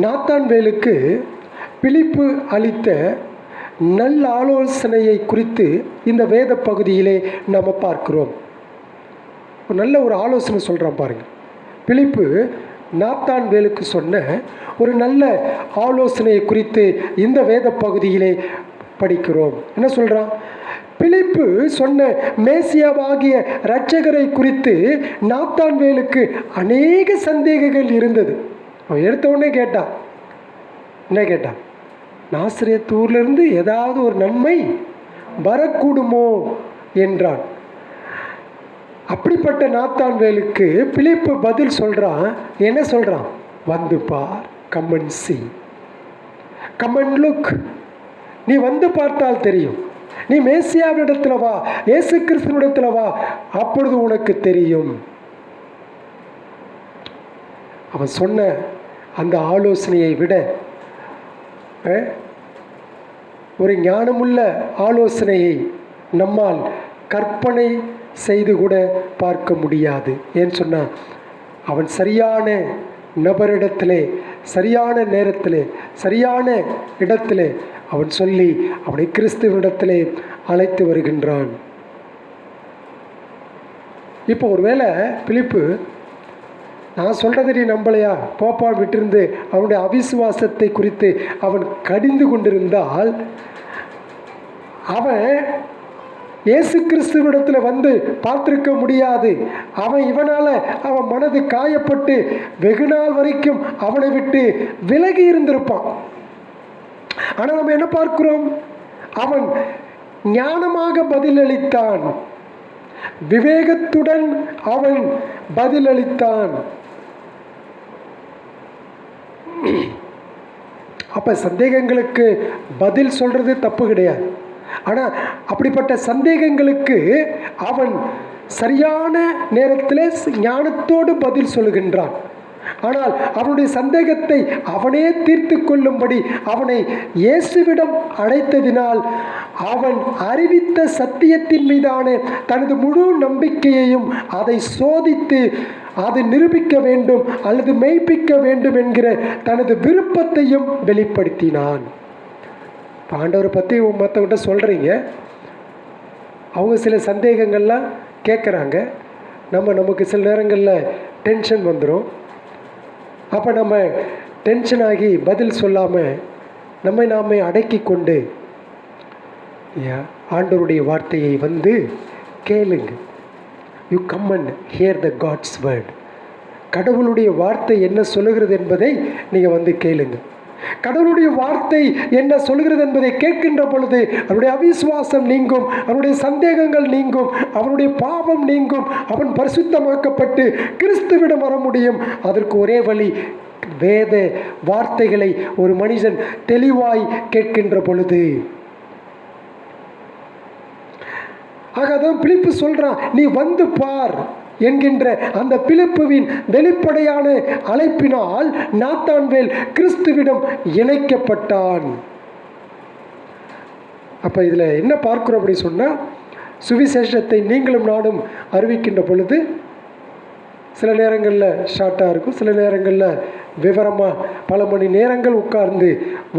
நாத்தான்வேலுக்கு பிலிப்பு அளித்த நல்ல ஆலோசனையை குறித்து இந்த வேத பகுதியிலே நாம் பார்க்கிறோம். நல்ல ஒரு ஆலோசனை சொல்கிறான் பாருங்கள். பிலிப்பு நாத்தான்வேலுக்கு சொன்ன ஒரு நல்ல ஆலோசனையை குறித்து இந்த வேத பகுதியிலே படிக்கிறோம். என்ன சொல்கிறான்? பிலிப்பு சொன்ன மேசியாவாகிய இரட்சகரை குறித்து நாத்தான்வேலுக்கு அநேக சந்தேகங்கள் இருந்தது. அவன் எடுத்த உடனே கேட்டான். என்ன கேட்டான்? நாசரேத்தூர்லேருந்து ஏதாவது ஒரு நன்மை வரக்கூடுமோ என்றான். அப்படிப்பட்ட நாத்தான்வேலுக்கு பிலிப்பு பதில் சொல்கிறான். என்ன சொல்கிறான்? வந்து பார், come and see, come and look. நீ வந்து பார்த்தால் தெரியும். நீ மேசியாவிடத்தில் வா, இயேசு கிறிஸ்துவிடத்தில் வா, அப்பொழுது உனக்கு தெரியும். அவன் சொன்ன அந்த ஆலோசனையை விட ஒரு ஞானமுள்ள ஆலோசனையை நம்மால் கற்பனை செய்து கூட பார்க்க முடியாது. ஏன்னு சொன்னால், அவன் சரியான நபரிடத்திலே, சரியான நேரத்திலே, சரியான இடத்திலே அவன் சொல்லி அவனை கிறிஸ்துவிடத்திலே அழைத்து வருகின்றான். இப்போ ஒருவேளை பிலிப்பு, நான் சொல்கிறத நீ நம்பலையா, போப்பா விட்டிருந்து அவனுடைய அவிசுவாசத்தை குறித்து அவன் கடிந்து கொண்டிருந்தால், அவன் இயேசு கிறிஸ்துவிடத்தில் வந்து பார்த்திருக்க முடியாது. இவனால் அவன் மனது காயப்பட்டு வெகு நாள் வரைக்கும் அவனை விட்டு விலகி இருந்திருப்பான். ஆனால் நம்ம என்ன பார்க்கிறோம்? அவன் ஞானமாக பதிலளித்தான், விவேகத்துடன் அவன் பதிலளித்தான். அப்போ சந்தேகங்களுக்கு பதில் சொல்கிறது தப்பு கிடையாது. ஆனால் அப்படிப்பட்ட சந்தேகங்களுக்கு அவன் சரியான நேரத்தில் ஞானத்தோடு பதில் சொல்கின்றான். ஆனால் அவனுடைய சந்தேகத்தை அவனே தீர்த்து கொள்ளும்படி அவனை இயேசுவிடம் அழைத்ததினால் அவன் அறிவித்த சத்தியத்தின் மீதான தனது முழு நம்பிக்கையையும் அதை சோதித்து அதை நிரூபிக்க வேண்டும் அல்லது மெய்ப்பிக்க வேண்டும் என்கிற தனது விருப்பத்தையும் வெளிப்படுத்தினான். ஆண்டவரை பற்றி மற்றவங்கிட்ட சொல்கிறீங்க, அவங்க சில சந்தேகங்கள்லாம் கேட்குறாங்க. நமக்கு சில நேரங்களில் டென்ஷன் வந்துடும். அப்போ நம்ம டென்ஷன் ஆகி பதில் சொல்லாமல் நாமே அடக்கி கொண்டு ஆண்டவருடைய வார்த்தையை வந்து கேளுங்க. You come and hear the God's word. கடவுளுடைய வார்த்தை என்ன சொல்லுகிறது என்பதை நீங்கள் வந்து கேளுங்க. கடவுளுடைய வார்த்தை என்ன சொல்கிறது என்பதை கேட்கின்ற பொழுது அவனுடைய அவிசுவாசம் நீங்கும், அவனுடைய சந்தேகங்கள் நீங்கும், அவனுடைய பாவம் நீங்கும், அவன் பரிசுத்தமாக்கப்பட்டு கிறிஸ்துவிடம் வர முடியும். அதற்கு ஒரே வழி, வேத வார்த்தைகளை ஒரு மனிதன் தெளிவாய் கேட்கின்ற பொழுது. அதான் பிலிப்பு சொல்கிறான், நீ வந்து பார் என்கின்ற அந்த பிலிப்புவின் வெளிப்படையான அழைப்பினால் நாத்தான்வேல் கிறிஸ்துவிடம் இணைக்கப்பட்டான். அப்போ இதில் என்ன பார்க்குறோம் அப்படி சொன்னால், சுவிசேஷத்தை நீங்களும் நானும் அறிவிக்கின்ற பொழுது சில நேரங்களில் ஷார்ட்டாக இருக்கும், சில நேரங்களில் விவரமாக பல மணி நேரங்கள் உட்கார்ந்து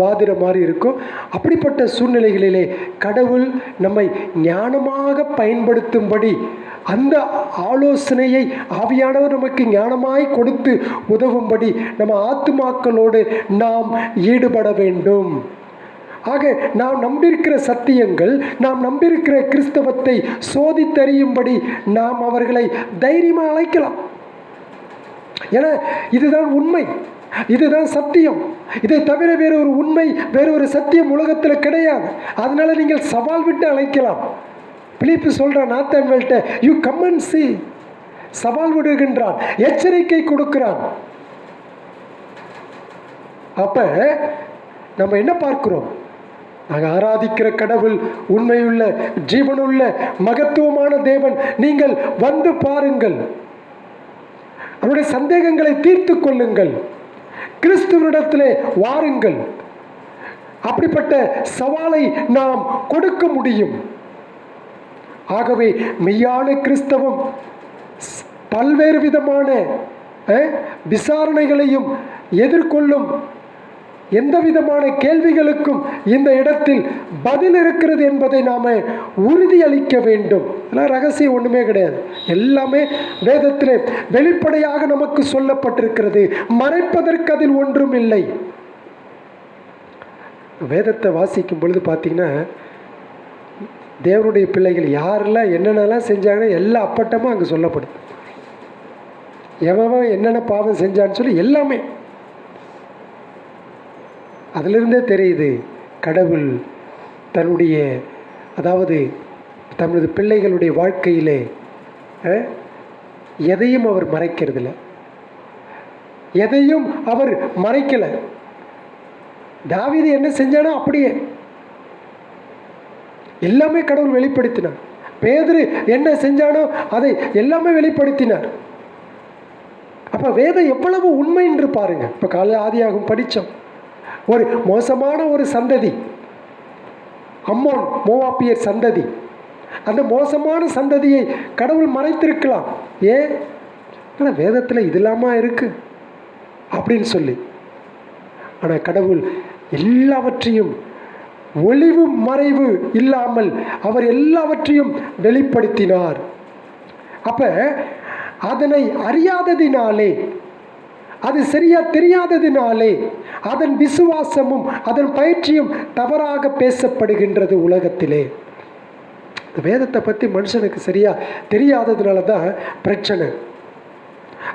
வாதிட மாதிரி இருக்கும். அப்படிப்பட்ட சூழ்நிலைகளிலே கடவுள் நம்மை ஞானமாக பயன்படுத்தும்படி அந்த ஆலோசனையை ஆவியானவர் நமக்கு ஞானமாய் கொடுத்து உதவும்படி நம்ம ஆத்துமாக்களோடு நாம் ஈடுபட வேண்டும். ஆக நாம் நம்பியிருக்கிற சத்தியங்கள், நாம் நம்பியிருக்கிற கிறிஸ்தவத்தை சோதித்தறியும்படி நாம் அவர்களை தைரியமாக அழைக்கலாம். ஏன்னா இதுதான் உண்மை, இதுதான் சத்தியம். இதை தவிர வேறு ஒரு உண்மை, வேறு ஒரு சத்தியம் உலகத்தில் கிடையாது. அதனால நீங்கள் சவால் விட்டு அழைக்கலாம். பிலிப்பு சொல்கிறான் நாத்தான்வேல்ட்ட, யூ கம் அண்ட் see, சவால் விடுகின்றான், எச்சரிக்கை கொடுக்கிறான். அப்போ நம்ம என்ன பார்க்கிறோம்? நாங்கள் ஆராதிக்கிற கடவுள் உண்மையுள்ள, ஜீவனுள்ள, மகத்துவமான தேவன். நீங்கள் வந்து பாருங்கள், அவருடைய சந்தேகங்களை தீர்த்து கொள்ளுங்கள், கிறிஸ்துவனிடத்திலே வாருங்கள். அப்படிப்பட்ட சவாலை நாம் கொடுக்க முடியும். ஆகவே மெய்யான கிறிஸ்தவம் பல்வேறு விதமான விசாரணைகளையும் எதிர்கொள்ளும். எந்த விதமான கேள்விகளுக்கும் இந்த இடத்தில் பதில் இருக்கிறது என்பதை நாம் உறுதியளிக்க வேண்டும். எல்லாம் ரகசியம் ஒன்றுமே கிடையாது, எல்லாமே வேதத்திலே வெளிப்படையாக நமக்கு சொல்லப்பட்டிருக்கிறது. மறைப்பதற்கு அதில் ஒன்றும் இல்லை. வேதத்தை வாசிக்கும் பொழுது பார்த்தீங்கன்னா, தேவனுடைய பிள்ளைகள் யாரெல்லாம் என்னென்னலாம் செஞ்சாங்கன்னா எல்லாம் அப்பட்டமாக அங்கே சொல்லப்படும். எவன் என்னென்ன பாவம் செஞ்சான்னு சொல்லி எல்லாமே அதிலிருந்தே தெரியுது. கடவுள் தன்னுடைய, அதாவது தனது பிள்ளைகளுடைய வாழ்க்கையிலே எதையும் அவர் மறைக்கிறதில்ல, எதையும் அவர் மறைக்கலை. தாவீது என்ன செஞ்சானோ அப்படியே எல்லாமே கடவுள் வெளிப்படுத்தினார். பேதுரு என்ன செஞ்சானோ அதை எல்லாமே வெளிப்படுத்தினார். அப்போ வேதம் எவ்வளவு உண்மை என்று பாருங்க. இப்போ காலை ஆதியாகும் படித்தோம், ஒரு மோசமான ஒரு சந்ததி, அம்மோன் மோவாபியர் சந்ததி. அந்த மோசமான சந்ததியை கடவுள் மறைத்திருக்கலாம். ஏன்? ஆனால் வேதத்தில் இது இல்லாமல் இருக்கு அப்படின்னு சொல்லி. ஆனால் கடவுள் எல்லாவற்றையும் ஒளிவு மறைவு இல்லாமல் அவர் எல்லாவற்றையும் வெளிப்படுத்தினார். அப்ப அதனை அறியாததினாலே, அது சரியா தெரியாததினாலே அதன் விசுவாசமும் அதன் பயிற்சியும் தவறாக பேசப்படுகின்றது உலகத்திலே. வேதத்தை பற்றி மனுஷனுக்கு சரியா தெரியாததுனால தான் பிரச்சனை.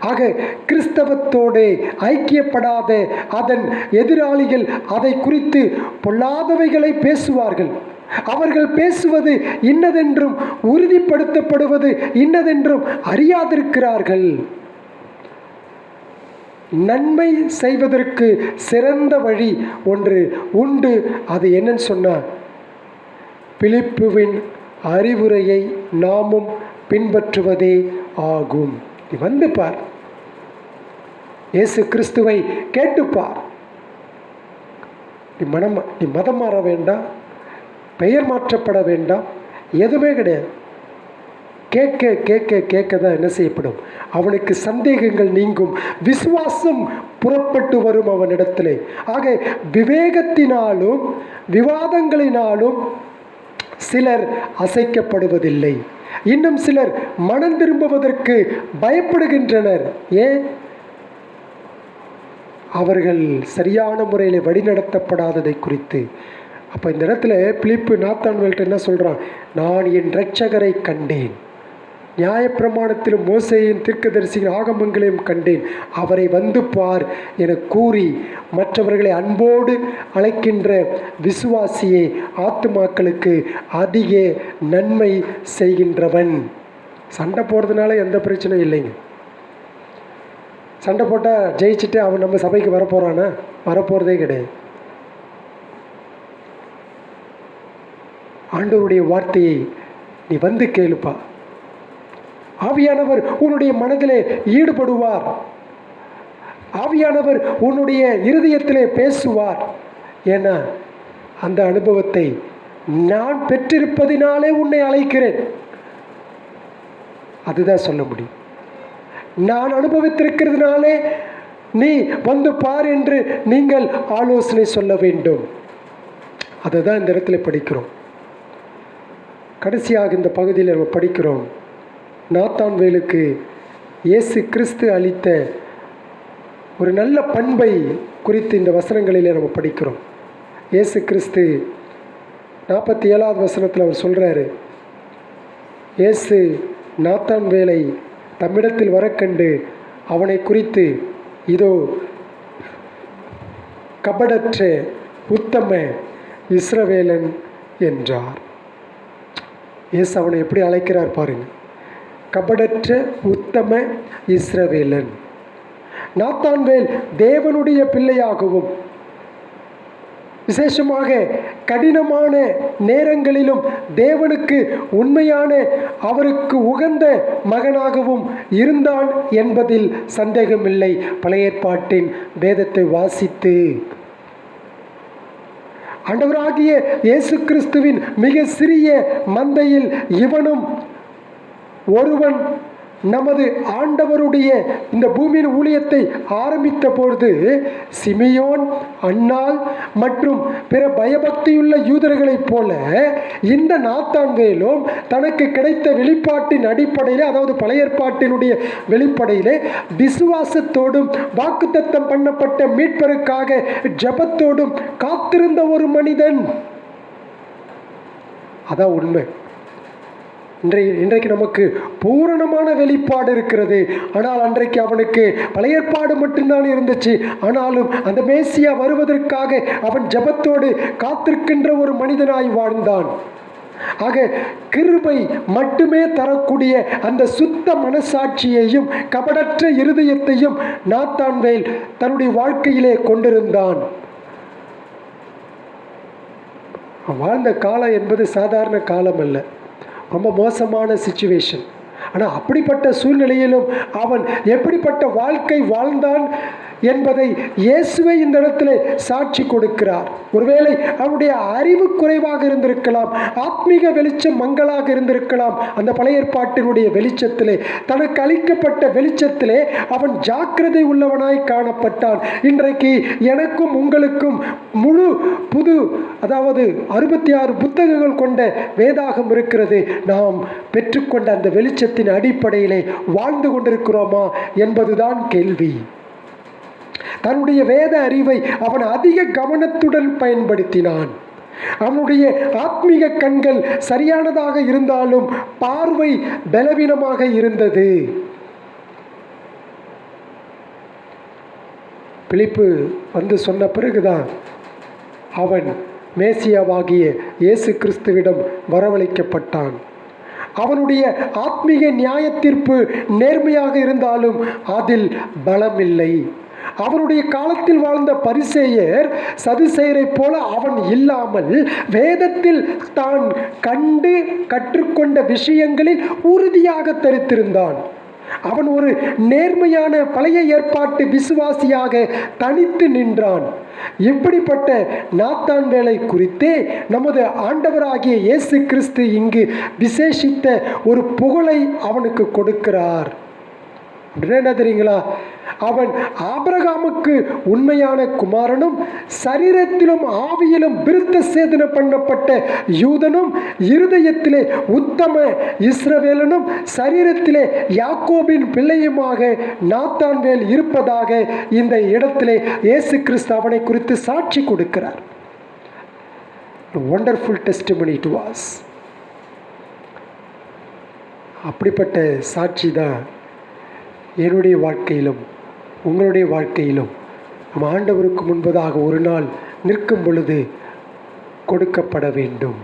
ஆக கிறிஸ்தவத்தோடு ஐக்கியப்படாத அதன் எதிராளிகள் அதை குறித்து பொல்லாதவைகளை பேசுவார்கள். அவர்கள் பேசுவது இன்னதென்றும் உறுதிப்படுத்தப்படுவது இன்னதென்றும் அறியாதிருக்கிறார்கள். நன்மை செய்வதற்கு சிறந்த வழி ஒன்று உண்டு. அது என்னன்னு சொன்னால், பிலிப்புவின் அறிவுரையை நாமும் பின்பற்றுவதே ஆகும். நீ வந்து பார், இயேசு கிறிஸ்துவை கேட்டுப்பார். நீ மதம் மாற வேண்டாம், பெயர் மாற்றப்பட வேண்டாம், எதுவுமே கிடையாது. கேட்க கேட்க கேட்க தான் என்ன செய்யப்படும்? அவனுக்கு சந்தேகங்கள் நீங்கும், விசுவாசம் புறப்பட்டு வரும் அவனிடத்திலே. ஆக விவேகத்தினாலும் விவாதங்களினாலும் சிலர் அசைக்கப்படுவதில்லை. இன்னும் சிலர் மனம் திரும்புவதற்கு பயப்படுகின்றனர். ஏன்? அவர்கள் சரியான முறையில் வழிநடத்தப்படாததை குறித்து. அப்போ இந்த இடத்துல பிலிப்பு நாத்தான்வேல்ட்ட என்ன சொல்கிறான்? நான் என் இரட்சகரை கண்டேன், நியாயப்பிரமாணத்திலும் மோசேயின் தீர்க்கதரிசியின் ஆகமங்களையும் கண்டேன், அவரை வந்து பார் என கூறி மற்றவர்களை அன்போடு அழைக்கின்ற விசுவாசியை ஆத்துமாக்களுக்கு அதிக நன்மை செய்கின்றவன். சண்டை போடுறதுனால எந்த பிரச்சனையும் இல்லைங்க. சண்டை போட்டால் ஜெயிச்சுட்டு அவன் நம்ம சபைக்கு வரப்போகிறானா? வரப்போகிறதே கிடையாது. ஆண்டவருடைய வார்த்தையை நீ வந்து கேளுப்பா. ஆவியானவர் உன்னுடைய மனதிலே ஈடுபடுவார். ஆவியானவர் உன்னுடைய இருதயத்திலே பேசுவார். ஏன்னா அந்த அனுபவத்தை நான் பெற்றிருப்பதினாலே உன்னை அழைக்கிறேன். அதுதான் சொல்ல முடியும். நான் அனுபவித்திருக்கிறதுனாலே நீ வந்து பார் என்று நீங்கள் ஆலோசனை சொல்ல வேண்டும். அதை தான் இந்த இடத்துல படிக்கிறோம். கடைசியாக இந்த பகுதியில் நம்ம படிக்கிறோம், நாத்தான்வேலுக்கு இயேசு கிறிஸ்து அளித்த ஒரு நல்ல பண்பை குறித்து இந்த வசனங்களிலே நம்ம படிக்கிறோம். இயேசு கிறிஸ்து 47வது வசனத்தில் அவர் சொல்கிறாரு, இயேசு நாத்தான்வேலை தம்மிடத்தில் வரக்கண்டு அவனை குறித்து இதோ கபடற்ற உத்தம இஸ்ரவேலன் என்றார். இயேசு அவனை எப்படி அழைக்கிறார் பாருங்க, கபடற்ற உத்தம இஸ்ரவேலன். நாத்தான்வேல் தேவனுடைய பிள்ளையாகவும் விசேஷமாக கடினமான நேரங்களிலும் தேவனுக்கு உண்மையான அவருக்கு உகந்த மகனாகவும் இருந்தான் என்பதில் சந்தேகமில்லை. பழைய ஏற்பாட்டின் வேதத்தை வாசித்து ஆண்டவராகிய இயேசு கிறிஸ்துவின் மிக சிறிய மந்தையில் இவனும் ஒருவன். நமது ஆண்டவருடைய இந்த பூமியின் ஊழியத்தை ஆரம்பித்த பொழுது சிமியோன், அன்னாள் மற்றும் பிற பயபக்தியுள்ள யூதர்களைப் போல இந்த நாத்தான்வேலும் தனக்கு கிடைத்த வெளிப்பாட்டின் அடிப்படையில், அதாவது பழைய ஏற்பாட்டினுடைய வெளிப்படையிலே விசுவாசத்தோடும் வாக்குத்தத்தம் பண்ணப்பட்ட மீட்பருக்காக ஜெபத்தோடும் காத்திருந்த ஒரு மனிதன். அதான் உண்மை. இன்றைக்கு நமக்கு பூரணமான வெளிப்பாடு இருக்கிறது. ஆனால் அன்றைக்கு அவனுக்கு பழைய ஏற்பாடு மட்டும்தான் இருந்துச்சு. ஆனாலும் அந்த மேசியா வருவதற்காக அவன் ஜெபத்தோடு காத்திருக்கின்ற ஒரு மனிதனாய் வாழ்ந்தான். ஆக கிருபை மட்டுமே தரக்கூடிய அந்த சுத்த மனசாட்சியையும் கபடற்ற இருதயத்தையும் நாத்தான்வேல் தன்னுடைய வாழ்க்கையிலே கொண்டிருந்தான். வாழ்ந்த காலம் என்பது சாதாரண காலம் அல்ல, ரொம்ப மோசமான சிச்சுவேஷன். ஆனால் அப்படிப்பட்ட சூழ்நிலையிலும் அவன் எப்படிப்பட்ட வாழ்க்கை வாழ்ந்தான் என்பதை இயேசுவை இந்த இடத்துல சாட்சி கொடுக்கிறார். ஒருவேளை அவனுடைய அறிவு குறைவாக இருந்திருக்கலாம், ஆத்மீக வெளிச்சம் மங்களாக இருந்திருக்கலாம். அந்த பழைய ஏற்பாட்டினுடைய வெளிச்சத்திலே, தனக்கு அளிக்கப்பட்ட வெளிச்சத்திலே அவன் ஜாக்கிரதை உள்ளவனாய் காணப்பட்டான். இன்றைக்கு எனக்கும் உங்களுக்கும் முழு புது, அதாவது 66 புத்தகங்கள் கொண்ட வேதாகம் இருக்கிறது. நாம் பெற்றுக்கொண்ட அந்த வெளிச்சத்தின் அடிப்படையிலே வாழ்ந்து கொண்டிருக்கிறோமா என்பதுதான் கேள்வி. தன்னுடைய வேத அறிவை அவன் அதிக கவனத்துடன் பயன்படுத்தினான். அவனுடைய ஆத்மீக கண்கள் சரியானதாக இருந்தாலும் பார்வை பலவீனமாக இருந்தது. பிலிப்பு வந்து சொன்ன பிறகுதான் அவன் மேசியாவாகிய இயேசு கிறிஸ்துவிடம் வரவழைக்கப்பட்டான். அவனுடைய ஆத்மீக நியாயத்தீர்ப்பு நேர்மையாக இருந்தாலும் அதில் பலமில்லை. அவனுடைய காலத்தில் வாழ்ந்த பரிசேயர் சதுசேயரை போல அவன் இல்லாமல் வேதத்தில் தான் கண்டு கற்றுக்கொண்ட விஷயங்களில் உறுதியாக தரித்திருந்தான். அவன் ஒரு நேர்மையான பழைய ஏற்பாட்டு விசுவாசியாக தனித்து நின்றான். இப்படிப்பட்ட நாத்தான்வேலை குறித்தே நமது ஆண்டவராகிய இயேசு கிறிஸ்து இங்கு விசேஷித்த ஒரு புகழை அவனுக்கு கொடுக்கிறார். அப்படின்னா என்ன தெரியுங்களா? அவன் ஆபிரகாமுக்கு உண்மையான குமாரனும் சரீரத்திலும் ஆவியிலும் விருத்த சேதனம் பண்ணப்பட்ட யூதனும் இருதயத்திலே உத்தம இஸ்ரவேலனும் சரீரத்திலே யாக்கோபின் பிள்ளையுமாக நாத்தான்வேல் இருப்பதாக இந்த இடத்திலே இயேசு கிறிஸ்து அவனை குறித்து சாட்சி கொடுக்கிறார். Wonderful testimony to us. அப்படிப்பட்ட சாட்சி தான் என்னுடைய வாழ்க்கையிலும் உங்களுடைய வாழ்க்கையிலும் நம் ஆண்டவருக்கு முன்பதாக ஒரு நாள் நிற்கும் பொழுது கொடுக்கப்பட வேண்டும்.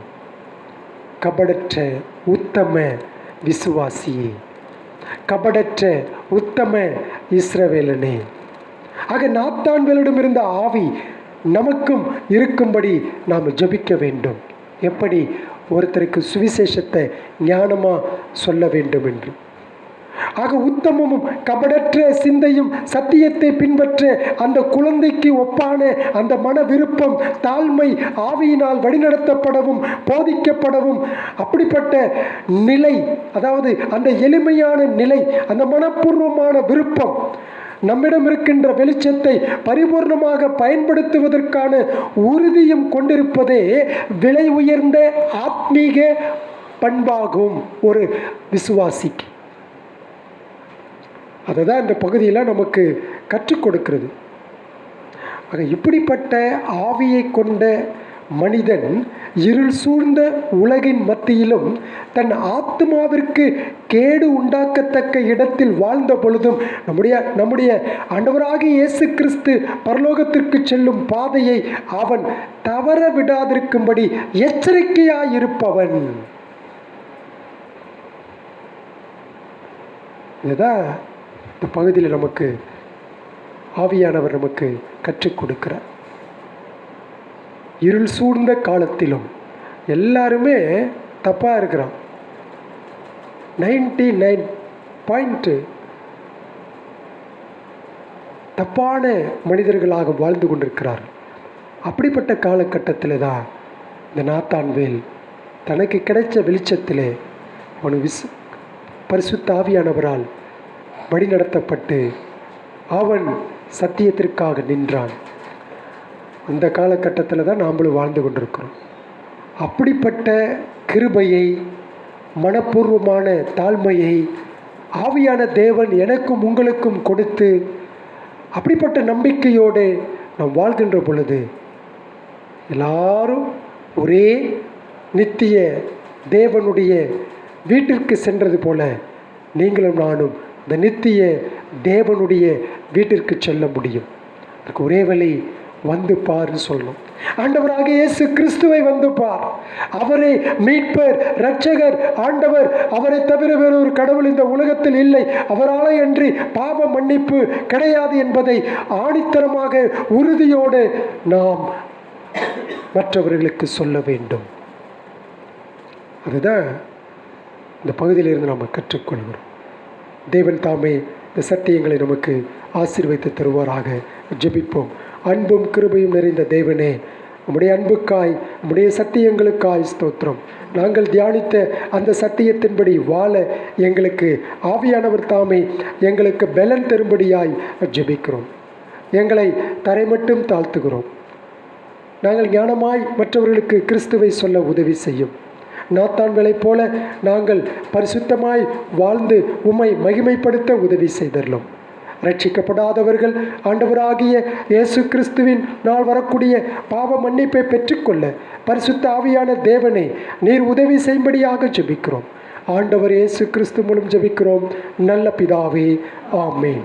கபடற்ற உத்தம விசுவாசியே, கபடற்ற உத்தம இஸ்ரவேலனே. ஆக நாத்தான்வேலிடம் இருந்த ஆவி நமக்கும் இருக்கும்படி நாம் ஜெபிக்க வேண்டும். எப்படி? ஒருத்தருக்கு சுவிசேஷத்தை ஞானமாக சொல்ல வேண்டும் என்று. ஆக உத்தமமும் கபடற்ற சிந்தையும் சத்தியத்தை பின்பற்ற அந்த குழந்தைக்கு ஒப்பான அந்த மன விருப்பம், தாழ்மை, ஆவியினால் வழிநடத்தப்படவும் போதிக்கப்படவும், அப்படிப்பட்ட நிலை, அதாவது அந்த எளிமையான நிலை, அந்த மனப்பூர்வமான விருப்பம், நம்மிடம் இருக்கின்ற வெளிச்சத்தை பரிபூர்ணமாக பயன்படுத்துவதற்கான உறுதியும் கொண்டிருப்பதே விலை உயர்ந்த ஆத்மீக பண்பாகும் ஒரு விசுவாசிக்கு. அதை தான் இந்த பகுதியில் நமக்கு கற்றுக் கொடுக்கிறது. ஆக இப்படிப்பட்ட ஆவியை கொண்ட மனிதன் இருள் சூழ்ந்த உலகின் மத்தியிலும் தன் ஆத்மாவிற்கு கேடு உண்டாக்கத்தக்க இடத்தில் வாழ்ந்த பொழுதும் நம்முடைய ஆண்டவராகிய இயேசு கிறிஸ்து பரலோகத்திற்கு செல்லும் பாதையை அவன் தவற விடாதிருக்கும்படி எச்சரிக்கையாயிருப்பவன். இதுதான் இந்த பகுதியில் நமக்கு ஆவியானவர் நமக்கு கற்றுக் கொடுக்கிறார். இருள் சூழ்ந்த காலத்திலும் எல்லாருமே தப்பாக இருக்கிறான். 99 தப்பான மனிதர்களாக வாழ்ந்து கொண்டிருக்கிறார். அப்படிப்பட்ட காலகட்டத்தில் தான் இந்த நாத்தான்வேல் தனக்கு கிடைச்ச வெளிச்சத்திலே அவன் பரிசுத்த ஆவியானவரால் வழிநடத்தப்பட்டு அவன் சத்தியத்திற்காக நின்றான். அந்த காலகட்டத்தில் தான் நாம்ளும் வாழ்ந்து கொண்டிருக்கிறோம். அப்படிப்பட்ட கிருபையை, மனப்பூர்வமான தாழ்மையை ஆவியான தேவன் எனக்கும் உங்களுக்கும் கொடுத்து, அப்படிப்பட்ட நம்பிக்கையோடு நாம் வாழ்கின்ற பொழுது எல்லாரும் ஒரே நித்திய தேவனுடைய வீட்டிற்கு சென்றது போல நீங்களும் நானும் இந்த நித்திய தேவனுடைய வீட்டிற்கு செல்ல முடியும். அதுக்கு ஒரே வழி, வந்து பாருன்னு சொல்லணும். ஆண்டவராக இயேசு கிறிஸ்துவை வந்து பார். அவரே மீட்பர், இரட்சகர், ஆண்டவர். அவரை தவிர வேறொரு கடவுள் இந்த உலகத்தில் இல்லை. அவராலே அன்றி பாவ மன்னிப்பு கிடையாது என்பதை ஆணித்தரமாக உறுதியோடு நாம் மற்றவர்களுக்கு சொல்ல வேண்டும். அதுதான் இந்த பகுதியிலிருந்து நாம் கற்றுக்கொள்கிறோம். தேவன் தாமே இந்த சத்தியங்களை நமக்கு ஆசீர்வதித்து தருவாராக. ஜெபிப்போம். அன்பும் கிருபையும் நிறைந்த தேவனே, நம்முடைய அன்புக்காய், நம்முடைய சத்தியங்களுக்காய் ஸ்தோத்திரம். நாங்கள் தியானித்த அந்த சத்தியத்தின்படி வாழ எங்களுக்கு ஆவியானவர் தாமே எங்களுக்கு பலன் தரும்படியாய் ஜெபிக்கிறோம். எங்களை தரை மட்டும் தாழ்த்துகிறோம். நாங்கள் ஞானமாய் மற்றவர்களுக்கு கிறிஸ்துவை சொல்ல உதவி செய்யும். நாத்தான்வேலைப் போல நாங்கள் பரிசுத்தமாய் வாழ்ந்து உம்மை மகிமைப்படுத்த உதவி செய்தரலும். ரட்சிக்கப்படாதவர்கள் ஆண்டவராகிய இயேசு கிறிஸ்துவின் நாள் வரக்கூடிய பாவ மன்னிப்பை பெற்றுக்கொள்ள பரிசுத்த ஆவியான தேவனை நீர் உதவி செய்யும்படியாக ஜெபிக்கிறோம். ஆண்டவர் இயேசு கிறிஸ்து மூலம் ஜெபிக்கிறோம் நல்ல பிதாவே, ஆமென்.